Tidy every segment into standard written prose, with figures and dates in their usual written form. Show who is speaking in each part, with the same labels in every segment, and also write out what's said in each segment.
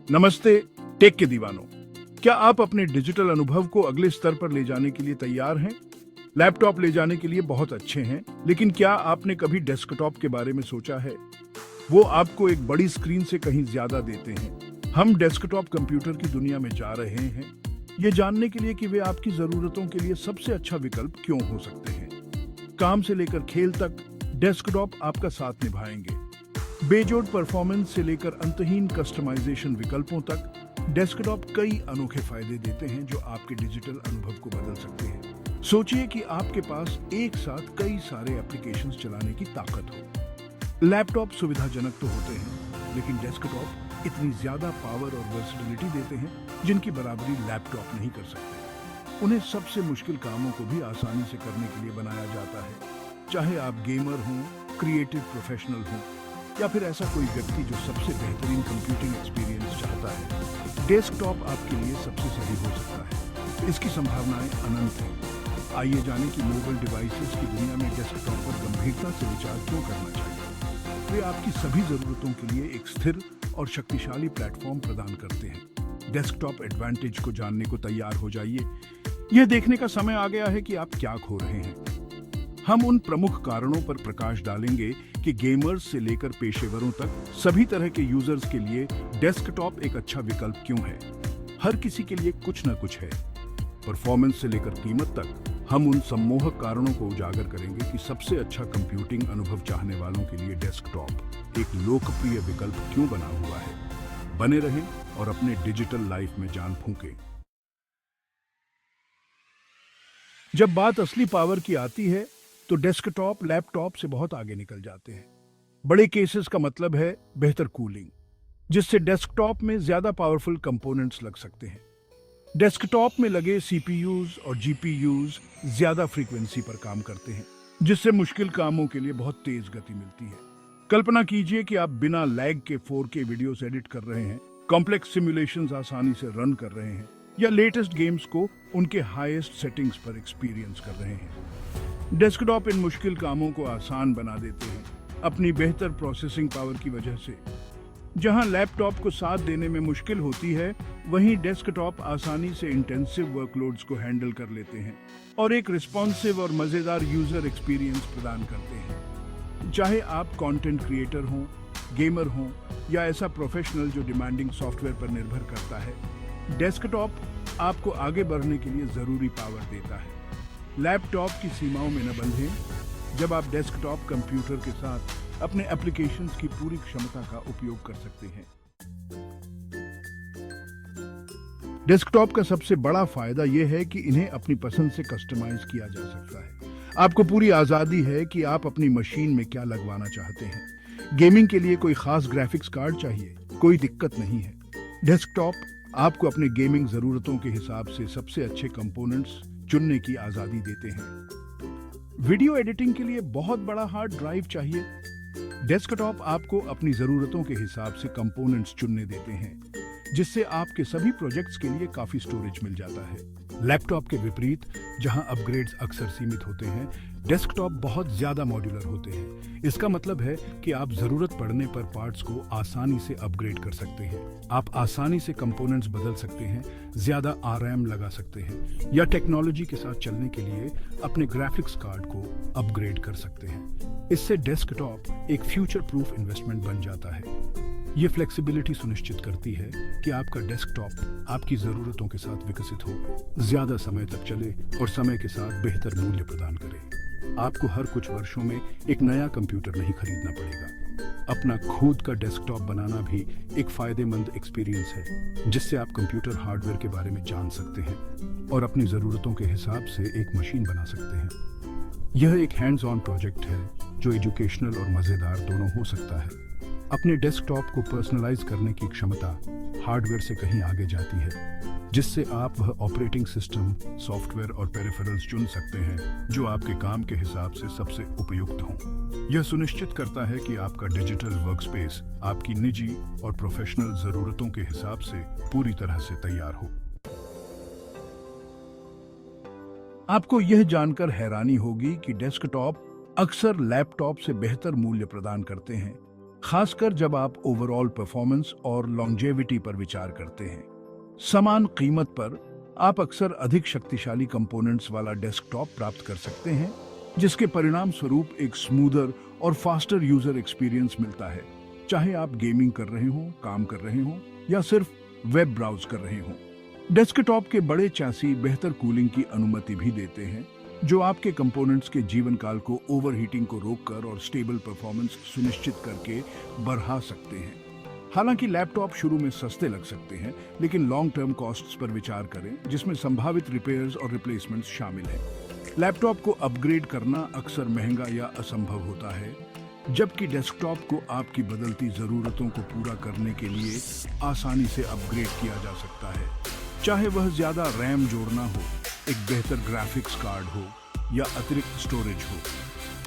Speaker 1: नमस्ते टेक के दीवानों। क्या आप अपने डिजिटल अनुभव को अगले स्तर पर ले जाने के लिए तैयार हैं? लैपटॉप ले जाने के लिए बहुत अच्छे हैं, लेकिन क्या आपने कभी डेस्कटॉप के बारे में सोचा है? वो आपको एक बड़ी स्क्रीन से कहीं ज्यादा देते हैं। हम डेस्कटॉप कंप्यूटर की दुनिया में जा रहे हैं, ये जानने के लिए कि वे आपकी जरूरतों के लिए सबसे अच्छा विकल्प क्यों हो सकते हैं। काम से लेकर खेल तक डेस्कटॉप आपका साथ निभाएंगे। बेजोड़ परफॉर्मेंस से लेकर अंतहीन कस्टमाइजेशन विकल्पों तक डेस्कटॉप कई अनोखे फायदे देते हैं जो आपके डिजिटल अनुभव को बदल सकते हैं। सोचिए कि आपके पास एक साथ कई सारे एप्लीकेशंस चलाने की ताकत हो। लैपटॉप सुविधाजनक तो होते हैं, लेकिन डेस्कटॉप इतनी ज्यादा पावर और वर्सेटिलिटी देते हैं जिनकी बराबरी लैपटॉप नहीं कर सकते। उन्हें सबसे मुश्किल कामों को भी आसानी से करने के लिए बनाया जाता है, चाहे आप गेमर हों, क्रिएटिव प्रोफेशनल हों, या फिर ऐसा कोई व्यक्ति जो सबसे बेहतरीन कंप्यूटिंग एक्सपीरियंस चाहता है। डेस्कटॉप आपके लिए सबसे सही हो सकता है। इसकी संभावनाएं अनंत हैं। आइए जानें कि मोबाइल डिवाइसेस की दुनिया में डेस्कटॉप पर गंभीरता से विचार क्यों करना चाहिए। वे आपकी सभी जरूरतों के लिए एक स्थिर और शक्तिशाली प्लेटफॉर्म प्रदान करते हैं। डेस्कटॉप एडवांटेज को जानने को तैयार हो जाइए। यह देखने का समय आ गया है कि आप क्या खो रहे हैं। हम उन प्रमुख कारणों पर प्रकाश डालेंगे कि गेमर्स से लेकर पेशेवरों तक सभी तरह के यूजर्स के लिए डेस्कटॉप एक अच्छा विकल्प क्यों है। हर किसी के लिए कुछ न कुछ है। परफॉर्मेंस से लेकर कीमत तक हम उन सम्मोहक कारणों को उजागर करेंगे कि सबसे अच्छा कंप्यूटिंग अनुभव चाहने वालों के लिए डेस्कटॉप एक लोकप्रिय विकल्प क्यों बना हुआ है। बने रहें और अपने डिजिटल लाइफ में जान फूंकें। जब बात असली पावर की आती है तो डेस्कटॉप लैपटॉप से बहुत आगे निकल जाते हैं। बड़े केसेस का मतलब है बेहतर कूलिंग, जिससे डेस्कटॉप में ज्यादा पावरफुल कंपोनेंट्स लग सकते हैं। डेस्कटॉप में लगे सीपीयूज और जीपीयूज ज्यादा फ्रीक्वेंसी पर काम करते हैं, जिससे मुश्किल कामों के लिए बहुत तेज गति मिलती है। कल्पना कीजिए कि आप बिना लैग के 4K वीडियोस एडिट कर रहे हैं, कॉम्प्लेक्स सिमुलेशंस आसानी से रन कर रहे हैं, या लेटेस्ट गेम्स को उनके हाईएस्ट सेटिंग्स पर एक्सपीरियंस कर रहे हैं। डेस्कटॉप इन मुश्किल कामों को आसान बना देते हैं अपनी बेहतर प्रोसेसिंग पावर की वजह से। जहां लैपटॉप को साथ देने में मुश्किल होती है, वहीं डेस्कटॉप आसानी से इंटेंसिव वर्कलोड्स को हैंडल कर लेते हैं और एक रिस्पॉन्सिव और मजेदार यूजर एक्सपीरियंस प्रदान करते हैं। चाहे आप कंटेंट क्रिएटर हों, गेमर हों, या ऐसा प्रोफेशनल जो डिमांडिंग सॉफ्टवेयर पर निर्भर करता है, डेस्कटॉप आपको आगे बढ़ने के लिए जरूरी पावर देता है। लैपटॉप की सीमाओं में न बंधें। जब आप डेस्कटॉप कंप्यूटर के साथ अपने एप्लीकेशंस की पूरी क्षमता का उपयोग कर सकते हैं। डेस्कटॉप का सबसे बड़ा फायदा यह है कि इन्हें अपनी पसंद से कस्टमाइज किया जा सकता है। आपको पूरी आजादी है कि आप अपनी मशीन में क्या लगवाना चाहते हैं। गेमिंग के लिए कोई खास ग्राफिक्स कार्ड चाहिए, कोई दिक्कत नहीं है। डेस्कटॉप आपको अपने गेमिंग जरूरतों के हिसाब से सबसे अच्छे कंपोनेंट्स चुनने की आजादी देते हैं। वीडियो एडिटिंग के लिए बहुत बड़ा हार्ड ड्राइव चाहिए, डेस्कटॉप आपको अपनी जरूरतों के हिसाब से कंपोनेंट्स चुनने देते हैं, जिससे आपके सभी प्रोजेक्ट्स के लिए काफी स्टोरेज मिल जाता है। लैपटॉप के विपरीत, जहां अपग्रेड्स अक्सर सीमित होते हैं, डेस्कटॉप बहुत ज्यादा मॉड्यूलर होते हैं। इसका मतलब है कि आप जरूरत पड़ने पर पार्ट्स को आसानी से अपग्रेड कर सकते हैं। आप आसानी से कंपोनेंट्स बदल सकते हैं, ज्यादा आरएम लगा सकते हैं, या टेक्नोलॉजी के साथ चलने के लिए अपने ग्राफिक्स कार्ड को अपग्रेड कर सकते हैं। इससे डेस्कटॉप एक फ्यूचर प्रूफ इन्वेस्टमेंट बन जाता है। ये फ्लेक्सिबिलिटी सुनिश्चित करती है कि आपका डेस्कटॉप आपकी जरूरतों के साथ विकसित हो, ज्यादा समय तक चले और समय के साथ बेहतर मूल्य प्रदान करे। आपको हर कुछ वर्षों में एक नया कंप्यूटर नहीं खरीदना पड़ेगा। अपना खुद का डेस्कटॉप बनाना भी एक फायदेमंद एक्सपीरियंस है, जिससे आप कंप्यूटर हार्डवेयर के बारे में जान सकते हैं और अपनी जरूरतों के हिसाब से एक मशीन बना सकते हैं। यह एक हैंड्स ऑन प्रोजेक्ट है जो एजुकेशनल और मजेदार दोनों हो सकता है। अपने डेस्कटॉप को पर्सनलाइज करने की क्षमता हार्डवेयर से कहीं आगे जाती है, जिससे आप वह ऑपरेटिंग सिस्टम, सॉफ्टवेयर और पेरिफेरल्स चुन सकते हैं जो आपके काम के हिसाब से सबसे उपयुक्त हों। यह सुनिश्चित करता है कि आपका डिजिटल वर्कस्पेस आपकी निजी और प्रोफेशनल जरूरतों के हिसाब से पूरी तरह से तैयार हो। आपको यह जानकर हैरानी होगी कि डेस्कटॉप अक्सर लैपटॉप से बेहतर मूल्य प्रदान करते हैं। खासकर जब आप ओवरऑल परफॉर्मेंस और लॉन्जेविटी पर विचार करते हैं। समान कीमत पर आप अक्सर अधिक शक्तिशाली कंपोनेंट्स वाला डेस्कटॉप प्राप्त कर सकते हैं, जिसके परिणाम स्वरूप एक स्मूदर और फास्टर यूजर एक्सपीरियंस मिलता है, चाहे आप गेमिंग कर रहे हो, काम कर रहे हो या सिर्फ वेब ब्राउज कर रहे हो। डेस्कटॉप के बड़े चैसी बेहतर कूलिंग की अनुमति भी देते हैं, जो आपके कंपोनेंट्स के जीवन काल को ओवरहीटिंग को रोककर और स्टेबल परफॉर्मेंस सुनिश्चित करके बढ़ा सकते हैं। हालांकि लैपटॉप शुरू में सस्ते लग सकते हैं, लेकिन लॉन्ग टर्म कॉस्ट्स पर विचार करें, जिसमें संभावित रिपेयर्स और रिप्लेसमेंट्स शामिल हैं। लैपटॉप को अपग्रेड करना अक्सर महंगा या असंभव होता है, जबकि डेस्कटॉप को आपकी बदलती ज़रूरतों को पूरा करने के लिए आसानी से अपग्रेड किया जा सकता है। चाहे वह ज़्यादा रैम जोड़ना हो, एक बेहतर ग्राफिक्स कार्ड हो या अतिरिक्त स्टोरेज हो।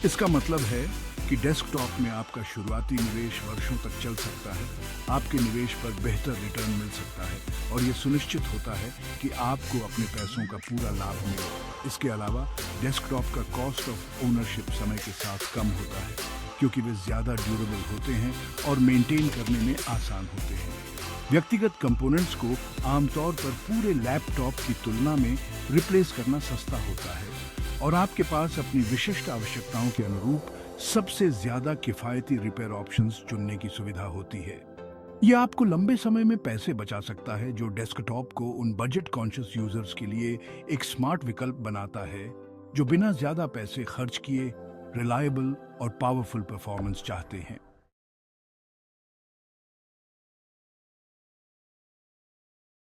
Speaker 1: इसका मतलब है कि डेस्कटॉप में आपका शुरुआती निवेश वर्षों तक चल सकता है, आपके निवेश पर बेहतर रिटर्न मिल सकता है और ये सुनिश्चित होता है कि आपको अपने पैसों का पूरा लाभ मिले। इसके अलावा डेस्कटॉप का कॉस्ट ऑफ ओनरशिप समय के साथ कम होता है, क्योंकि वे ज़्यादा ड्यूरेबल होते हैं और मेंटेन करने में आसान होते हैं। व्यक्तिगत कंपोनेंट्स को आमतौर पर पूरे लैपटॉप की तुलना में रिप्लेस करना सस्ता होता है और आपके पास अपनी विशिष्ट आवश्यकताओं के अनुरूप सबसे ज्यादा किफायती रिपेयर ऑप्शंस चुनने की सुविधा होती है। यह आपको लंबे समय में पैसे बचा सकता है, जो डेस्कटॉप को उन बजट कॉन्शियस यूजर्स के लिए एक स्मार्ट विकल्प बनाता है, जो बिना ज्यादा पैसे खर्च किए रिलायबल और पावरफुल परफॉर्मेंस चाहते हैं।